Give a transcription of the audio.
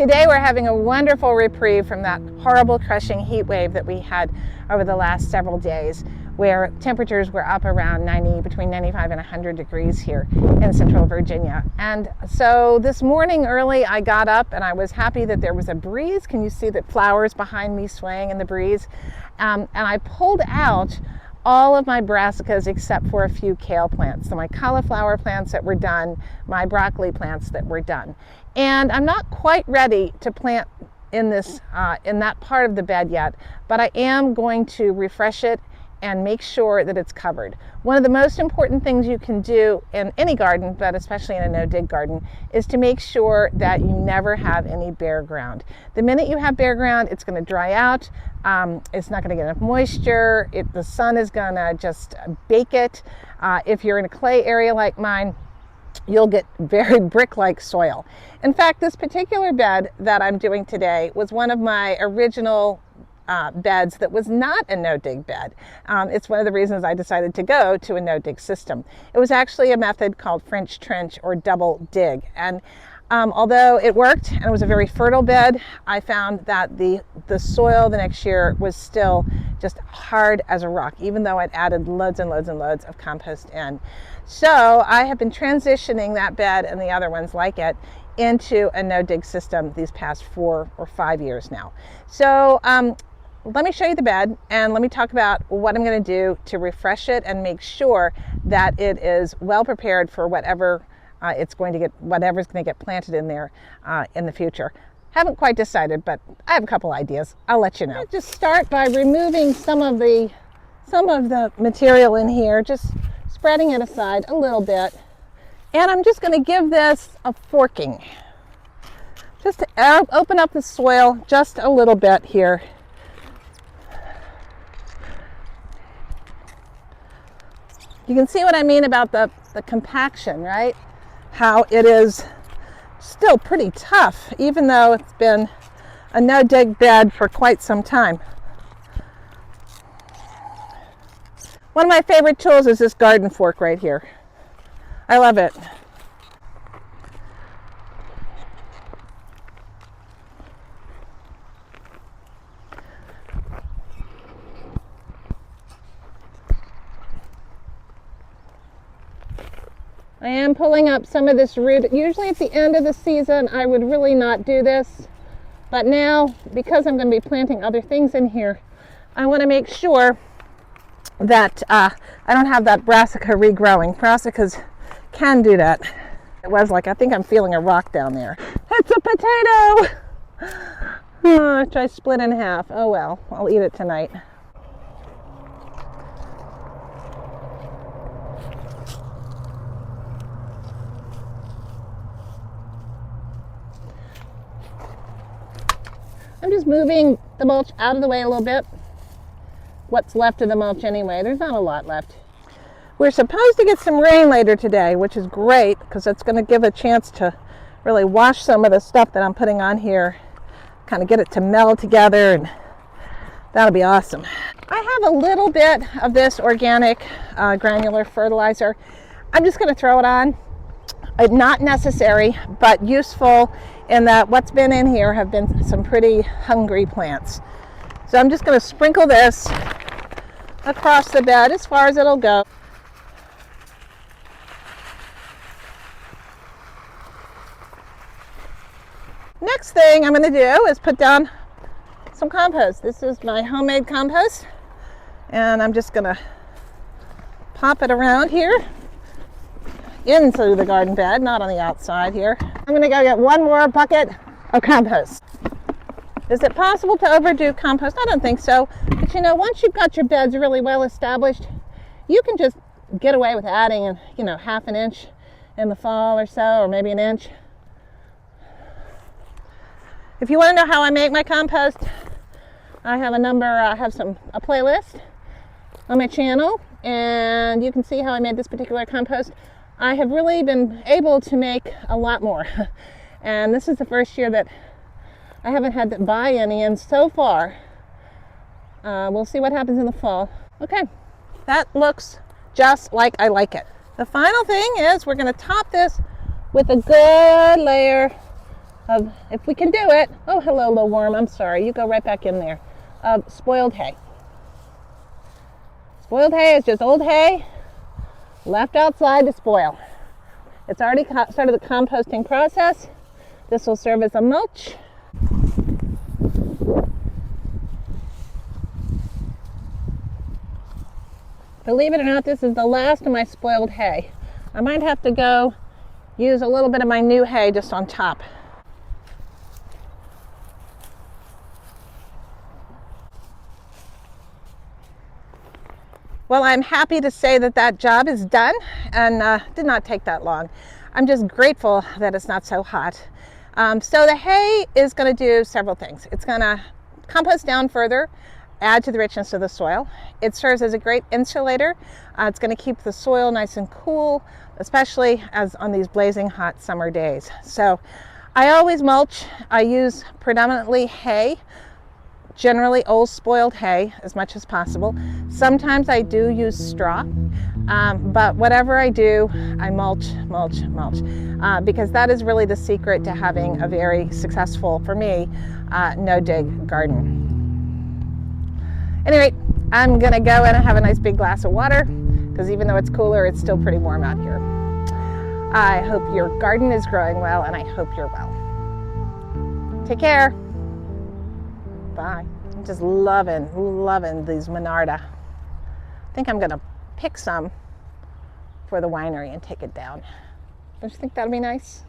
Today we're having a wonderful reprieve from that horrible crushing heat wave that we had over the last several days, where temperatures were up around between 95 and 100 degrees here in central Virginia. And so this morning early I got up and I was happy that there was a breeze. Can you see the flowers behind me swaying in the breeze? And I pulled out all of my brassicas except for a few kale plants. So my cauliflower plants that were done, my broccoli plants that were done. And I'm not quite ready to plant in that part of the bed yet, but I am going to refresh it and make sure that it's covered. One of the most important things you can do in any garden, but especially in a no-dig garden, is to make sure that you never have any bare ground. The minute you have bare ground, it's going to dry out. It's not going to get enough moisture. The sun is going to just bake it. If you're in a clay area like mine, you'll get very brick-like soil. In fact, this particular bed that I'm doing today was one of my original beds that was not a no-dig bed. It's one of the reasons I decided to go to a no-dig system. It was actually a method called French trench or double dig. And although it worked and it was a very fertile bed, I found that the soil the next year was still just hard as a rock, even though I'd added loads and loads and loads of compost in. So I have been transitioning that bed and the other ones like it into a no-dig system these past 4 or 5 years now. So let me show you the bed and let me talk about what I'm going to do to refresh it and make sure that it is well prepared for whatever's going to get planted in there in the future. Haven't quite decided, but I have a couple ideas. I'll let you know. Just start by removing some of the material in here, just spreading it aside a little bit. And I'm just going to give this a forking, just to open up the soil just a little bit here. You can see what I mean about the compaction, right? How it is still pretty tough, even though it's been a no-dig bed for quite some time. One of my favorite tools is this garden fork right here. I love it. I am pulling up some of this root. Usually at the end of the season, I would really not do this. But now, because I'm going to be planting other things in here, I want to make sure that I don't have that brassica regrowing. Brassicas can do that. It was like, I think I'm feeling a rock down there. It's a potato! Oh, try split in half. Oh well, I'll eat it tonight. I'm just moving the mulch out of the way a little bit. What's left of the mulch anyway. There's not a lot left. We're supposed to get some rain later today, which is great because it's going to give a chance to really wash some of the stuff that I'm putting on here, kind of get it to meld together, and that'll be awesome. I have a little bit of this organic granular fertilizer. I'm just going to throw it on. Not necessary, but useful in that what's been in here have been some pretty hungry plants. So I'm just going to sprinkle this across the bed as far as it'll go. Next thing I'm going to do is put down some compost. This is my homemade compost, and I'm just going to pop it around here into the garden bed, not on the outside here. I'm going to go get one more bucket of compost. Is it possible to overdo compost? I don't think so. But you know, once you've got your beds really well established, you can just get away with adding, half an inch in the fall or so, or maybe an inch. If you want to know how I make my compost, I have a playlist on my channel, and you can see how I made this particular compost. I have really been able to make a lot more. And this is the first year that I haven't had to buy any, and so far, we'll see what happens in the fall. Okay, that looks just like I like it. The final thing is we're going to top this with a good layer of, if we can do it, oh, hello, little worm, I'm sorry, you go right back in there, of spoiled hay. Spoiled hay is just old hay left outside to spoil. It's already started the composting process. This will serve as a mulch. Believe it or not, this is the last of my spoiled hay. I might have to go use a little bit of my new hay just on top. Well, I'm happy to say that that job is done and did not take that long. I'm just grateful that it's not so hot. So the hay is going to do several things. It's going to compost down further, add to the richness of the soil. It serves as a great insulator. It's going to keep the soil nice and cool, especially as on these blazing hot summer days. So I always mulch. I use predominantly hay, generally old spoiled hay as much as possible. Sometimes I do use straw, but whatever I do, I mulch, because that is really the secret to having a very successful, for me, no-dig garden. Anyway, I'm gonna go in and have a nice big glass of water, because even though it's cooler, it's still pretty warm out here. I hope your garden is growing well, and I hope you're well. Take care. Bye. I'm just loving these Monarda. I think I'm gonna pick some for the winery and take it down. Don't you think that'd be nice?